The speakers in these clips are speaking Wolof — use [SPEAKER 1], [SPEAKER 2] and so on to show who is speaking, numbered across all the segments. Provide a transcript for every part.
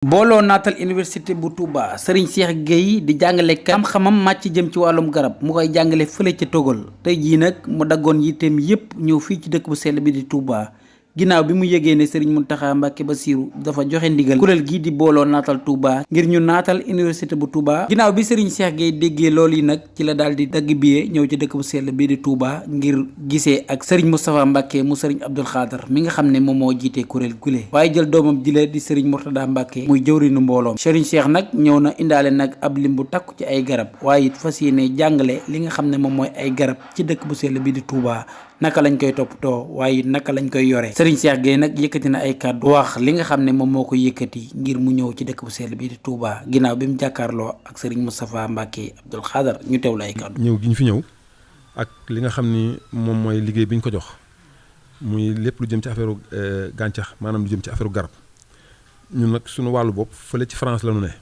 [SPEAKER 1] booloo naatal université bu Touba Serigne Cheikh Gueye di jàngale xam-xamam màcc jëm ci wàllum garab mu koy jàngale fële ca Togol tey jii nag mu daggoon yitteem yépp ñëw fii ci dëkk bu sell bi di Touba ginnaaw bi mu yëgee ne Serigne Mountakha Mbacké Bassirou dafa joxe ndigal kuréel gii di booloo naatal Touba ngir ñu naatal université bu Touba ginnaaw bi Serigne Cheikh Gueye déggee loolu yi nag ci la daal di dagg billet ñëw ci dëkk bu sell bi di Touba ngir gisee ak Serigne Moustapha Mbacké mu Serigne Abdoul Khadr mi nga xam ne moom moo jiite kuréel gule waaye jël doomam jile di Serigne Mourtada Mbacké muy jëwriñu mbooloom Serigne Cheikh nag ñëw na indaale nag ab lim bu takku ci ay garab waaye it fas yéene jàngale li nga xam ne moom mooy ay garab ci dëkk bu sell bi di Touba naka lañ koy toppatoo waaye naka lañ koy yore Serigne Cheikh Gueye nag yëkkati na ay kàddu wax li nga xam ne moom moo ko yëkkati ngir mu ñëw ci dëkk bu sell bi di Touba ginnaaw bi mu jàkkaarloo ak Serigne Moustapha Mbacké Abdoul Khadr ñu teewlu ay kàddu.
[SPEAKER 2] ñëw gi ñu fi ñëw ak li nga xam ni moom mooy liggéey bi ñu ko jox muy lépp lu jëm ci affaire gàncax maanaam lu jëm ci affaire garab ñun nag suñu wàllu bopp fële ci France la ñu ne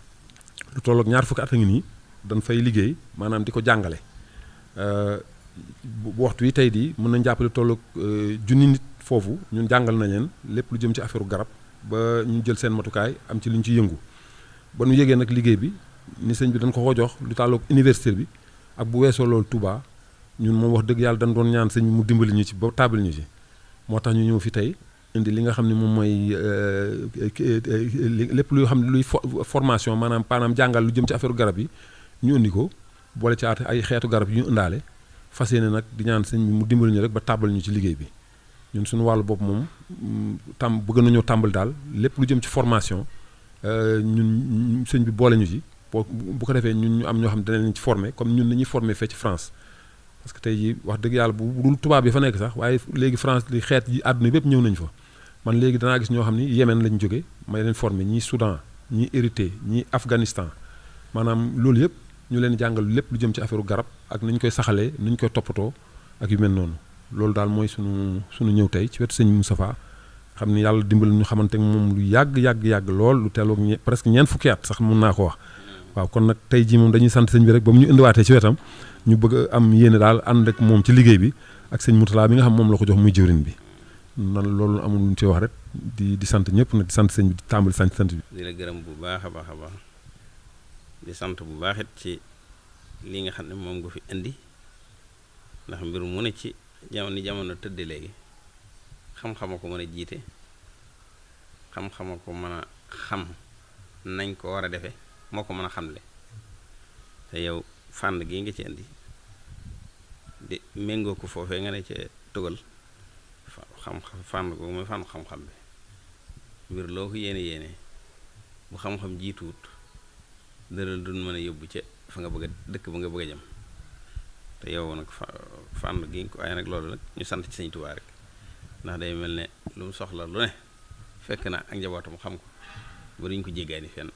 [SPEAKER 2] lu tollook ñaar fukki at a ngi nii dañ fay liggéey maanaam di ko jàngale. bu waxtu wi tey di mën nañ jàppale tolloog junni nit foofu ñun jàngal nañ leen lépp lu jëm ci affaire garab ba ñu jël seen matukaay am ci lu ñu ci yëngu ba nu yégee nag liggéey bi ni sëñ bi dañ ko jox lu tàlloog université bi ak bu weesoo loolu Touba ñun moom wax dëgg yàlla dañ doon ñaan sëñ mu dimbali ñu ci ba taabal ñu ci moo tax ñu ñëw fi tey indi li nga xam ne moom mooy lépp luy xam luy formation maanaam jàngal lu jëm ci affaire garab yi ñu indi ko boole ci ay xeetu garab yu ñu indaale fas yéene nag di ñaan sëñ bi mu dimbali ñu rek ba tàbbal ñu ci liggéey bi ñun suñu wàllu bopp moom bëgg nañoo tàmbal daal lépp lu jëm ci formation ñun sëñ bi boole ñu ci bu ko defee ñun ñu am ñoo xam ne danañ leen ci former comme ñun nañuy former fee ci France parce que tey jii wax dëgg yàlla bu dul tubaab yi fa nekk sax waaye léegi France li xeet yi àdduna bépp ñëw nañ fa man léegi danaa gis ñoo xam ni Yémen lañ jóge may leen former ñii Soudan ñii Érythrée ñii Afghanistan maanaam loolu yëpp ñu leen jàngal lépp lu jëm ci affaire garab ak ni ñu koy saxalee ni ñu koy toppatoo ak yu mel noonu loolu daal mooy sunu ñëw tey ci wetu sëñ Moustapha xam ni yàlla dimbali ñu xamante ne moom lu yàgg lool lu teeloog presque ñeent fukki at sax mun naa ko wax waaw kon nag tey jii moom dañuy sant sëñ bi rek ba mu ñu indiwaatee ci wetam ñu bëgg am yéene daal ànd ak moom ci liggéey bi ak sëñ Mourtala bi nga xam moom la ko jox muy jëwriñ bi nan loolu amul lu ñu ci wax rek di sant ñëpp nag di sant sëñ bi di tàmbali sant bi.
[SPEAKER 3] di la gërëm bu baax a baax a baax di sant bu baax it ci li nga xam ne moom nga fi indi ndax mbir mu ne ci jamono tëdd léegi xam-xama ko mën a jiite xam-xama ko mën a xam nañ ko war a defee moo ko mën a xamle te yow fànn gi nga ci indi di méngoo ko foofee nga ne ca Tugal fànn ko mooy fànn xam-xam bi mbir loo ko yéene bu xam-xam jiituwut dara duñ mën a yóbbu ca fa nga bëgg a dëkk ba nga bëgg a jëm te yow nag fànn gi nga ko waaye nag loolu nag ñu sant ci Sëñ Tuubaa rek ndax day mel ne lu mu soxla lu ne fekk na ak njabootam xam ko ba duñ ko jéggaani fenn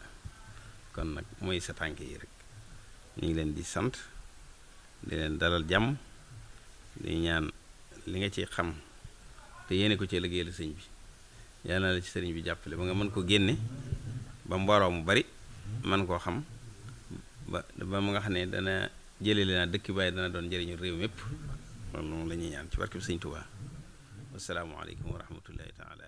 [SPEAKER 3] kon nag mooy sa tànk yi rek ñu ngi leen di sant di leen dalal jàmm di ñaan li nga ci xam te yéene ko ci liggéeyal sëñ bi yàlla na la ci sëriñ bi jàppale ba nga mën ko génne ba mbooloo mu bari man koo xam ba mu nga xam ne dana jëlee leen dëkk bàyyi dana doon njëriñu réew mépp loolu moom la ñuy ñaan ci barke bi Sëñ Tuubaa wassalaamu aleykum wa rahmatullahi taala